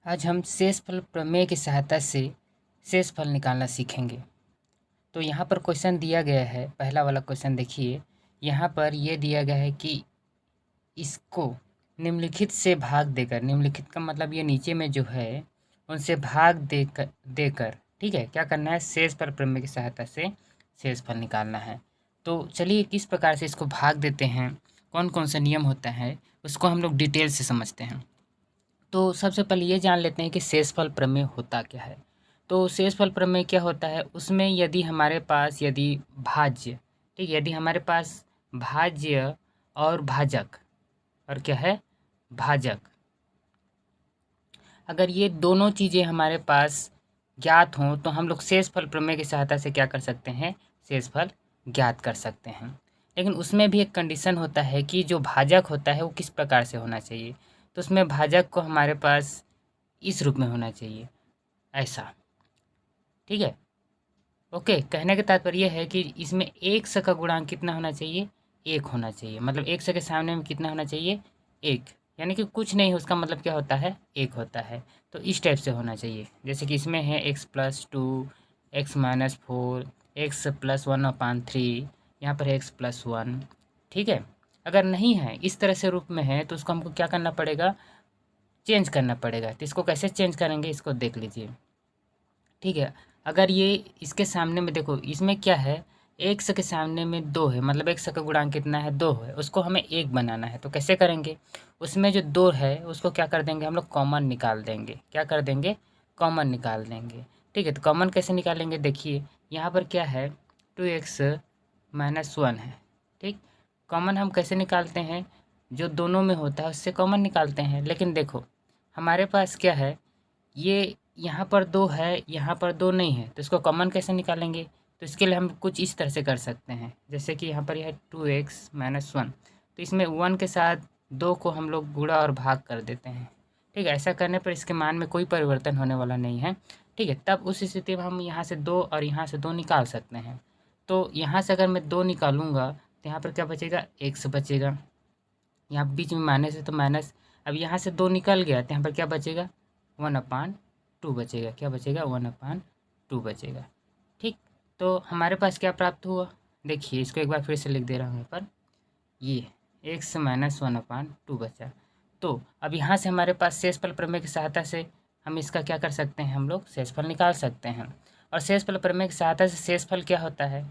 आज हम शेषफल प्रमेय की सहायता से शेषफल निकालना सीखेंगे। तो यहाँ पर क्वेश्चन दिया गया है, पहला वाला क्वेश्चन देखिए। यहाँ पर ये दिया गया है कि इसको निम्नलिखित से भाग देकर, निम्नलिखित का मतलब ये नीचे में जो है उनसे भाग देकर ठीक है, क्या करना है, शेषफल प्रमेय की सहायता से शेषफल निकालना है। तो चलिए किस प्रकार से इसको भाग देते हैं, कौन कौन सा नियम होता है, उसको हम लोग डिटेल से समझते हैं। तो सबसे पहले ये जान लेते हैं कि शेषफल प्रमेय होता क्या है। तो शेषफल प्रमेय क्या होता है, उसमें यदि हमारे पास भाज्य, ठीक है, यदि हमारे पास भाज्य और भाजक, और क्या है, भाजक, अगर ये दोनों चीज़ें हमारे पास ज्ञात हों तो हम लोग शेषफल प्रमेय की सहायता से क्या कर सकते हैं, शेषफल ज्ञात कर सकते हैं। लेकिन उसमें भी एक कंडीशन होता है कि जो भाजक होता है वो किस प्रकार से होना चाहिए। तो उसमें भाजक को हमारे पास इस रूप में होना चाहिए, ऐसा, ठीक है। ओके, कहने का तात्पर्य है कि इसमें एक स का गुणांक कितना होना चाहिए, एक होना चाहिए। मतलब एक स के सामने में कितना होना चाहिए, एक, यानी कि कुछ नहीं, उसका मतलब क्या होता है, एक होता है। तो इस टाइप से होना चाहिए, जैसे कि इसमें है x+2, x-4, x+1/3, यहाँ पर है x+1, ठीक है। अगर नहीं है, इस तरह से रूप में है, तो उसको हमको क्या करना पड़ेगा, चेंज करना पड़ेगा। तो इसको कैसे चेंज करेंगे, इसको देख लीजिए, ठीक है। अगर ये इसके सामने में देखो, इसमें क्या है, एक से के सामने में दो है, मतलब एक से का गुणांक कितना है, दो है, उसको हमें एक बनाना है। तो कैसे करेंगे, उसमें जो दो है उसको क्या कर देंगे, हम लोग कॉमन निकाल देंगे। क्या कर देंगे, कॉमन निकाल देंगे, ठीक है। तो कॉमन कैसे निकालेंगे, देखिए यहाँ पर क्या है, 2x-1 है, ठीक। कॉमन हम कैसे निकालते हैं, जो दोनों में होता है उससे कॉमन निकालते हैं। लेकिन देखो हमारे पास क्या है, ये यहाँ पर दो है, यहाँ पर दो नहीं है, तो इसको कॉमन कैसे निकालेंगे। तो इसके लिए हम कुछ इस तरह से कर सकते हैं, जैसे कि यहाँ पर यह 2x-1, तो इसमें 1 के साथ 2 को हम लोग गुणा और भाग कर देते हैं, ठीक है। ऐसा करने पर इसके मान में कोई परिवर्तन होने वाला नहीं है, ठीक है। तब उस स्थिति में हम यहाँ से 2 और यहाँ से 2 निकाल सकते हैं। तो यहाँ से अगर मैं 2 निकालूंगा तो यहाँ पर क्या बचेगा, x बचेगा, यहाँ बीच में माइनस है तो माइनस। अब यहाँ से 2 निकल गया तो यहाँ पर क्या बचेगा, 1/2 बचेगा। क्या बचेगा, 1/2 बचेगा, ठीक। तो हमारे पास क्या प्राप्त हुआ, देखिए इसको एक बार फिर से लिख दे रहा हूँ यहाँ पर, ये x-1/2 बचा। तो अब यहाँ से हमारे पास शेषफल प्रमेय की सहायता से हम इसका क्या कर सकते हैं, हम लोग शेषफल निकाल सकते हैं। और शेषफल प्रमेय की सहायता से शेषफल क्या होता है,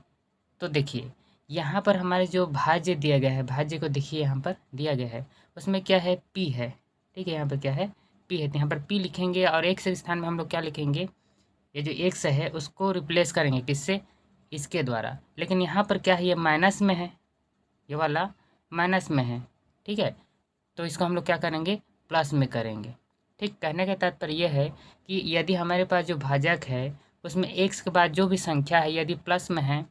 तो देखिए यहाँ पर हमारे जो भाज्य दिया गया है, भाज्य को देखिए यहाँ पर दिया गया है, उसमें क्या है, p है, ठीक है। यहाँ पर क्या है, p है, तो यहाँ पर p लिखेंगे और x के स्थान में हम लोग क्या लिखेंगे, ये जो x है उसको रिप्लेस करेंगे किससे, इसके द्वारा। लेकिन यहाँ पर क्या है, ये माइनस में है, ये वाला माइनस में है, ठीक है। तो इसको हम लोग क्या करेंगे, प्लस में करेंगे, ठीक। कहने का तात्पर्य यह है कि यदि हमारे पास जो भाजक है उसमें x के बाद जो भी संख्या है यदि प्लस में है,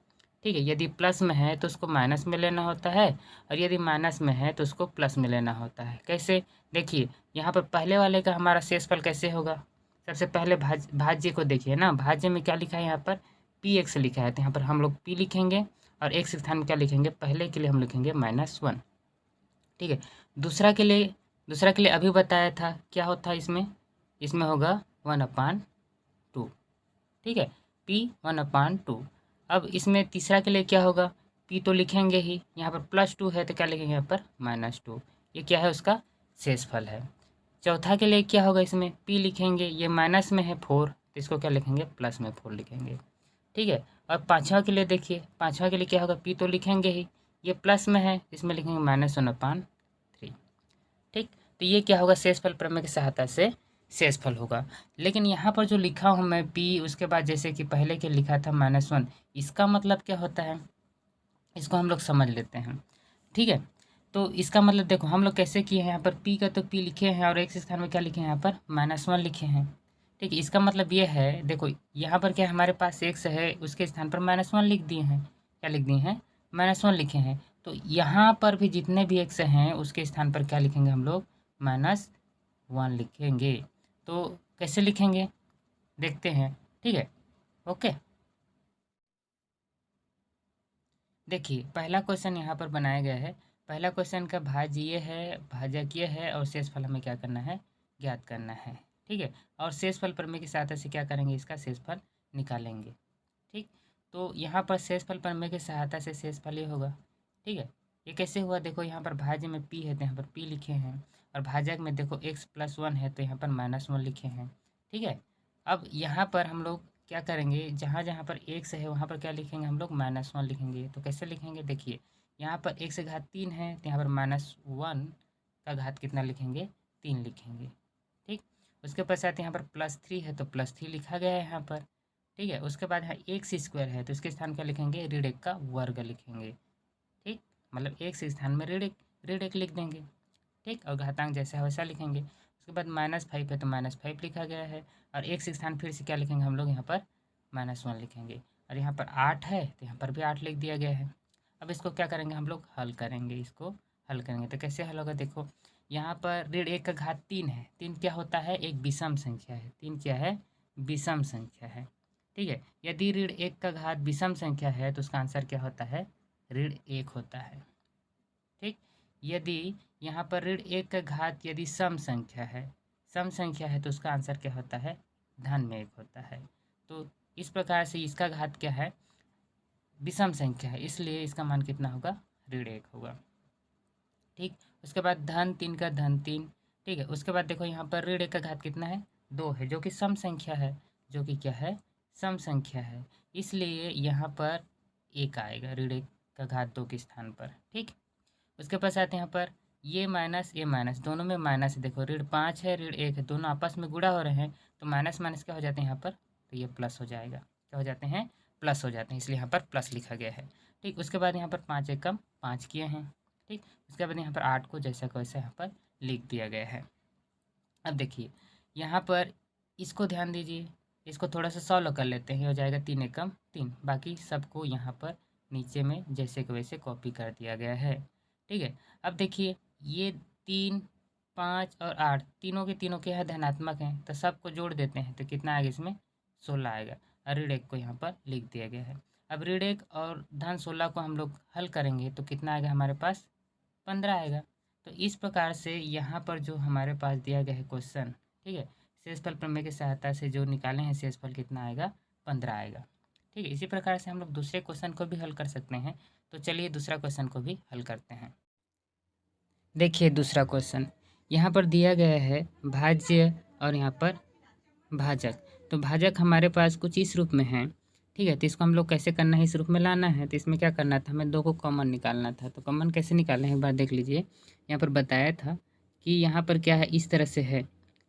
ठीक है, यदि प्लस में है तो उसको माइनस में लेना होता है, और यदि माइनस में है तो उसको प्लस में लेना होता है। कैसे, देखिए यहाँ पर पहले वाले का हमारा शेषफल कैसे होगा, सबसे पहले भाज्य को देखिए ना, भाज्य में क्या लिखा है, यहाँ पर px लिखा है, तो यहाँ पर हम लोग p लिखेंगे और x स्थान में क्या लिखेंगे, पहले के लिए हम लिखेंगे -1, ठीक है। दूसरा के लिए अभी बताया था क्या होता है, इसमें इसमें होगा 1/2, ठीक है, p 1/2। अब इसमें तीसरा के लिए क्या होगा, p तो लिखेंगे ही, यहाँ पर +2 है तो क्या लिखेंगे, यहाँ पर -2, ये क्या है, उसका शेषफल है। चौथा के लिए क्या होगा, इसमें p लिखेंगे, ये माइनस में है 4, तो इसको क्या लिखेंगे, प्लस में 4 लिखेंगे, ठीक है। और पाँचवा के लिए देखिए, पाँचवा के लिए क्या होगा, p तो लिखेंगे ही, ये प्लस में है, इसमें लिखेंगे -1/3, ठीक। तो ये क्या होगा, शेषफल प्रमेय की सहायता से शेषफल होगा। लेकिन यहाँ पर जो लिखा हूँ मैं p, उसके बाद जैसे कि पहले के लिखा था -1, इसका मतलब क्या होता है, इसको हम लोग समझ लेते हैं, ठीक है। तो इसका मतलब देखो हम लोग कैसे किए हैं, यहाँ पर p का तो p लिखे हैं और x स्थान में क्या लिखे हैं, यहाँ पर -1 लिखे हैं, ठीक है। इसका मतलब ये है, देखो यहाँ पर क्या हमारे पास x है, उसके स्थान पर -1 लिख दिए हैं, क्या लिख दिए हैं, -1 लिखे हैं। तो यहाँ पर भी जितने भी x हैं उसके स्थान पर क्या लिखेंगे, हम लोग -1 लिखेंगे। तो कैसे लिखेंगे, देखते हैं, ठीक है, ओके। देखिए पहला क्वेश्चन यहाँ पर बनाया गया है, पहला क्वेश्चन का भाज्य ये है, भाजक ये है, और शेषफल हमें क्या करना है, ज्ञात करना है, ठीक है। और शेषफल प्रमेय की सहायता से क्या करेंगे, इसका शेषफल निकालेंगे। ठीक, तो यहाँ पर शेषफल प्रमेय की सहायता से शेषफल ये होगा। ठीक है, ये कैसे हुआ, देखो यहाँ पर भाज्य में p है तो यहाँ पर p लिखे हैं, और भाजक में देखो x+1 है तो यहाँ पर -1 लिखे हैं। ठीक है, अब यहाँ पर हम लोग क्या करेंगे, जहाँ जहाँ पर x है वहाँ पर क्या लिखेंगे, हम लोग -1 लिखेंगे। तो कैसे लिखेंगे, देखिए यहाँ पर x से घात 3 है तो यहाँ पर -1 का घात कितना लिखेंगे, 3 लिखेंगे। ठीक, उसके पश्चात यहाँ पर +3 है तो +3 लिखा गया है यहाँ पर। ठीक है, उसके बाद यहाँ x² है तो इसके स्थान पर लिखेंगे ऋण 1 का वर्ग लिखेंगे। ठीक, मतलब x के स्थान में ऋण 1 लिख देंगे। ठीक, और घातांक जैसा है वैसा लिखेंगे। उसके बाद -5 है तो -5 लिखा गया है, और x के स्थान फिर से क्या लिखेंगे हम लोग, यहाँ पर -1 लिखेंगे। और यहाँ पर 8 है तो यहाँ पर भी 8 लिख दिया गया है। अब इसको क्या करेंगे, हम लोग हल करेंगे, इसको हल करेंगे। तो कैसे हल होगा, देखो यहाँ पर ऋण 1 का घात 3 है। 3 क्या होता है, एक विषम संख्या है। 3 क्या है, विषम संख्या है। ठीक है, यदि ऋण 1 का घात विषम संख्या है तो उसका आंसर क्या होता है, ऋण 1 होता है। ठीक, यदि यहाँ पर ऋण 1 का घात यदि सम संख्या है तो उसका आंसर क्या होता है, धन में 1 होता है। तो इस प्रकार से इसका घात क्या है, विषम संख्या है, इसलिए इसका मान कितना होगा, ऋण 1 होगा। ठीक, उसके बाद धन 3 का धन 3। ठीक है, उसके बाद देखो यहाँ पर ऋण 1 का घात कितना है, 2 है, जो कि सम संख्या है, जो कि क्या है, सम संख्या है, इसलिए यहाँ पर 1 आएगा ऋण 1 का घात 2 के स्थान पर। ठीक, उसके पश्चात यहाँ पर ये माइनस दोनों में माइनस है। देखो ऋण 5 है, ऋण 1 है, दोनों आपस में गुणा हो रहे हैं तो माइनस माइनस क्या हो जाते हैं यहाँ पर, तो ये प्लस हो जाएगा। क्या हो जाते हैं, प्लस हो जाते हैं, इसलिए यहाँ पर प्लस लिखा गया है। ठीक, उसके बाद यहाँ पर 5 एकम 5 किए हैं। ठीक, उसके बाद यहाँ पर 8 को जैसा का वैसा यहाँ पर लिख दिया गया है। अब देखिए यहाँ पर इसको ध्यान दीजिए, इसको थोड़ा सा सॉल्व कर लेते हैं, हो जाएगा 3 एकम 3। बाकी सबको यहाँ पर नीचे में जैसे के वैसे कॉपी कर दिया गया है। ठीक है, अब देखिए ये 3, 5 और 8 तीनों के तीनों क्या है, धनात्मक हैं, तो सबको जोड़ देते हैं तो कितना आएगा, इसमें 16 आएगा। और ऋण 1 को यहाँ पर लिख दिया गया है। अब ऋण 1 और धन 16 को हम लोग हल करेंगे तो कितना आएगा, हमारे पास 15 आएगा। तो इस प्रकार से यहाँ पर जो हमारे पास दिया गया है क्वेश्चन, ठीक है, शेषफल प्रमेय की सहायता से जो निकाले हैं शेषफल कितना आएगा, 15 आएगा। ठीक है, इसी प्रकार से हम लोग दूसरे क्वेश्चन को भी हल कर सकते हैं। तो चलिए दूसरा क्वेश्चन को भी हल करते हैं। देखिए दूसरा क्वेश्चन यहाँ पर दिया गया है भाज्य और यहाँ पर भाजक। तो भाजक हमारे पास कुछ इस रूप में है। ठीक है, तो इसको हम लोग कैसे करना है, इस रूप में लाना है। तो इसमें क्या करना था, हमें 2 को कॉमन निकालना था। तो कॉमन कैसे निकालना है, एक बार देख लीजिए। यहाँ पर बताया था कि यहाँ पर क्या है, इस तरह से है।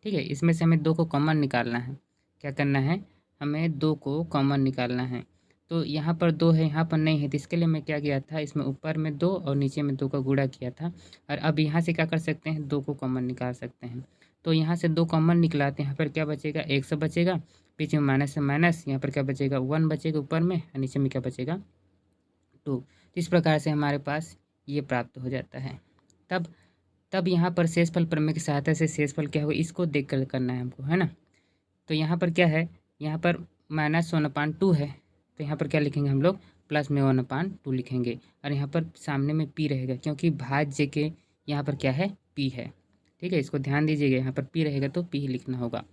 ठीक है, इसमें से हमें 2 को कॉमन निकालना है। क्या करना है, हमें 2 को कॉमन निकालना है। तो यहाँ पर 2 है, यहाँ पर नहीं है, तो इसके लिए मैं क्या किया था, इसमें ऊपर में 2 और नीचे में 2 का गुणा किया था। और अब यहाँ से क्या कर सकते हैं, 2 को कॉमन निकाल सकते हैं। तो यहाँ से 2 कॉमन निकला तो यहाँ पर क्या बचेगा, 1 से बचेगा, बीच में माइनस से माइनस, यहाँ पर क्या बचेगा, 1 बचेगा ऊपर में, और नीचे में क्या बचेगा, 2। तो इस प्रकार से हमारे पास ये प्राप्त हो जाता है। तब यहाँ पर शेषफल प्रमेय की सहायता से शेषफल क्या होगा, इसको देख कर करना है हमको, है ना। तो यहाँ पर क्या है, यहाँ पर -1/2 है, तो यहाँ पर क्या लिखेंगे हम लोग, प्लस में 1/2 लिखेंगे। और यहाँ पर सामने में p रहेगा, क्योंकि भाज्य के यहाँ पर क्या है, p है। ठीक है, इसको ध्यान दीजिएगा, यहाँ पर p रहेगा तो p ही लिखना होगा।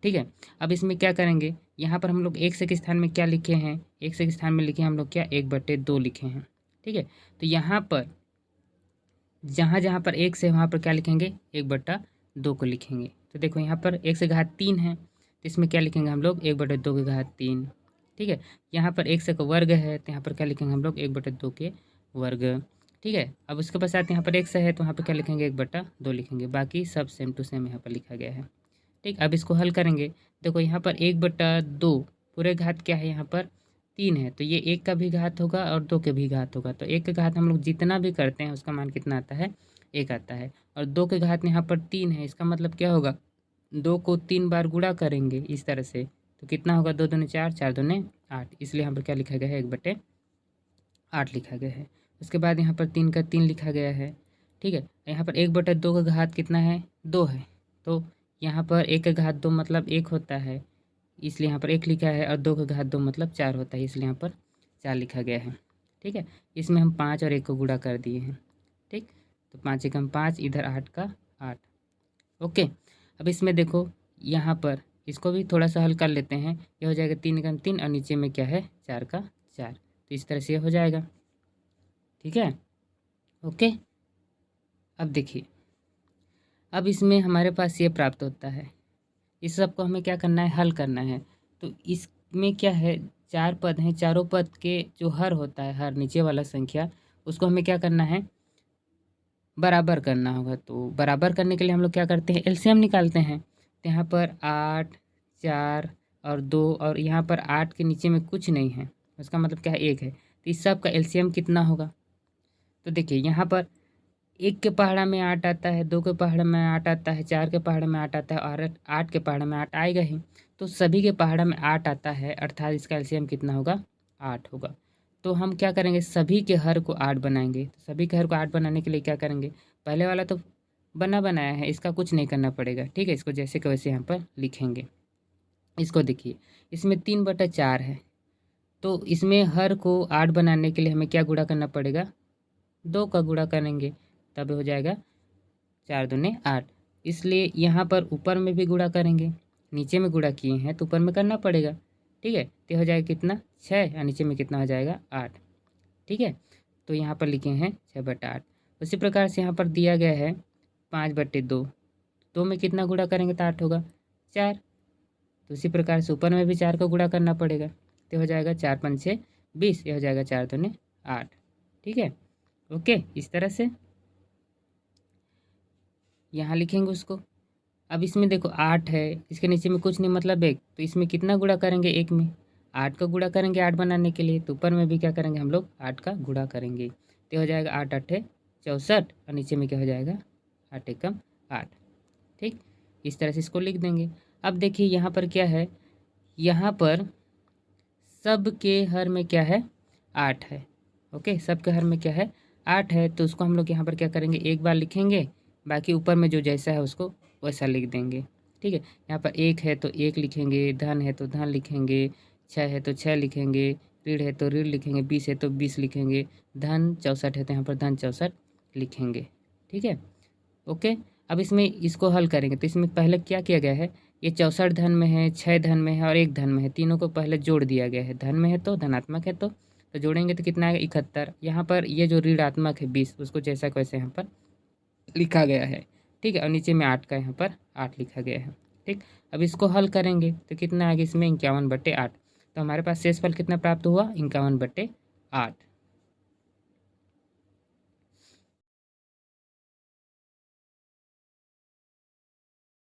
ठीक है, अब इसमें क्या करेंगे, यहाँ पर हम लोग x के स्थान में क्या लिखे हैं, x के स्थान में लिखे हम लोग क्या, 1/2 लिखे हैं। ठीक है, तो यहाँ पर जहाँ जहाँ पर x है वहाँ पर क्या लिखेंगे, 1/2 को लिखेंगे। तो देखो यहाँ पर x के घात 3 है, तो इसमें क्या लिखेंगे हम लोग, 1/2 के घात 3। ठीक है, यहाँ पर x का वर्ग है तो यहाँ पर क्या लिखेंगे हम लोग, 1/2 के वर्ग। ठीक है, अब उसके पश्चात यहाँ पर x है तो वहाँ पर क्या लिखेंगे, 1/2 लिखेंगे। बाकी सब सेम टू सेम यहाँ पर लिखा गया है। ठीक, अब इसको हल करेंगे। देखो यहाँ पर 1/2 पूरे घात क्या है, यहाँ पर 3 है, तो ये 1 का भी घात होगा और 2 के भी घात होगा। तो 1 का घात हम लोग जितना भी करते हैं उसका मान कितना आता है, 1 आता है। और 2 के घात यहाँ पर 3 है, इसका मतलब क्या होगा, 2 को 3 बार गुणा करेंगे इस तरह से, तो कितना होगा, 2 दूनी 4, 4 दूनी 8, इसलिए यहाँ पर क्या लिखा गया है, 1/8 लिखा गया है। उसके बाद यहाँ पर 3 का 3 लिखा गया है। ठीक है, यहाँ पर 1/2 का घात कितना है, 2 है, तो यहाँ पर 1 का घात 2 मतलब 1 होता है, इसलिए यहाँ पर 1 लिखा है। और 2 का घात 2 मतलब 4 होता है, इसलिए यहाँ पर 4 लिखा गया है। ठीक है, इसमें हम 5 और 1 को गुणा कर दिए हैं। ठीक, तो 5 एकम 5, इधर 8 का 8। ओके, अब इसमें देखो यहाँ पर इसको भी थोड़ा सा हल कर लेते हैं। ये हो जाएगा 3 एकम 3 और नीचे में क्या है 4 का 4। तो इस तरह से ये हो जाएगा। ठीक है, ओके। अब देखिए, अब इसमें हमारे पास ये प्राप्त होता है। इस सब को हमें क्या करना है, हल करना है। तो इसमें क्या है, 4 पद हैं, चारों पद के जो हर होता है, हर नीचे वाला संख्या, उसको हमें क्या करना है, बराबर करना होगा। तो बराबर करने के लिए हम लोग क्या करते हैं, एलसीएम निकालते हैं। तो यहाँ पर 8, 4 और 2 और यहाँ पर 8 के नीचे में कुछ नहीं है, उसका मतलब क्या है 1 है। तो इस सब का एलसीएम कितना होगा। तो देखिए यहाँ पर 1 के पहाड़ा में 8 आता है, 2 के पहाड़ा में 8 आता है, 4 के पहाड़ा में 8 आता है और 8 के पहाड़ा में 8 आएगा ही। तो सभी के पहाड़ा में 8 आता है, अर्थात इसका एलसीएम कितना होगा, 8 होगा। तो हम क्या करेंगे, सभी के हर को 8 बनाएंगे। तो सभी के हर को 8 बनाने के लिए क्या करेंगे, पहले वाला तो बनाया है, इसका कुछ नहीं करना पड़ेगा। ठीक है, इसको जैसे कि वैसे यहाँ पर लिखेंगे। इसको देखिए, इसमें 3/4 है, तो इसमें हर को 8 बनाने के लिए हमें क्या गुणा करना पड़ेगा, 2 का गुणा करेंगे, तब हो जाएगा 4 दूने 8। इसलिए यहाँ पर ऊपर में भी गुणा करेंगे, नीचे में गुणा किए हैं तो ऊपर में करना पड़ेगा। ठीक है, तो हो जाएगा कितना 6 और नीचे में कितना हो जाएगा 8। ठीक है, तो यहाँ पर लिखे हैं 6/8। उसी प्रकार से यहाँ पर दिया गया है 5/2, 2 में कितना गुणा करेंगे तो 8 होगा 4। तो उसी प्रकार से ऊपर में भी 4 का गुणा करना पड़ेगा, तो हो जाएगा 4 5 6 20, ये हो जाएगा 4 दूने 8। ठीक है, ओके। इस तरह से यहाँ लिखेंगे उसको। अब इसमें देखो 8 है, इसके नीचे में कुछ नहीं मतलब 1, तो इसमें कितना गुणा करेंगे, 1 में 8 का गुणा करेंगे 8 बनाने के लिए। तो ऊपर में भी क्या करेंगे हम लोग 8 का गुणा करेंगे, तो हो जाएगा 8 8 64 और नीचे में क्या हो जाएगा 8 एकम 8। ठीक, इस तरह से इसको लिख देंगे। अब देखिए यहाँ पर क्या है, यहाँ पर सब के हर में क्या है 8 है। ओके, सब के हर में क्या है 8 है, तो उसको हम लोग यहाँ पर क्या करेंगे, एक बार लिखेंगे, बाकी ऊपर में जो जैसा है उसको वैसा लिख देंगे। ठीक है, यहाँ पर 1 है तो 1 लिखेंगे, धन है तो धन लिखेंगे, 6 है तो 6 लिखेंगे, ऋण है तो ऋण लिखेंगे, 20 है तो 20 लिखेंगे, धन 64 है तो यहाँ पर धन 64 लिखेंगे। ठीक है, ओके। अब इसमें इसको हल करेंगे, तो इसमें पहले क्या किया गया है, ये 64 धन में है, 6 धन में है और 1 धन में है, तीनों को पहले जोड़ दिया गया है। धन में है तो धनात्मक है तो जोड़ेंगे तो कितना आएगा 71। यहाँ पर ये जो ऋणात्मक है 20, उसको जैसा को वैसे यहाँ पर लिखा गया है। ठीक है, और नीचे में 8 का यहाँ पर 8 लिखा गया है। ठीक, अब इसको हल करेंगे तो कितना आएगा इसमें 51/8। तो हमारे पास शेषफल कितना प्राप्त हुआ, 51/8।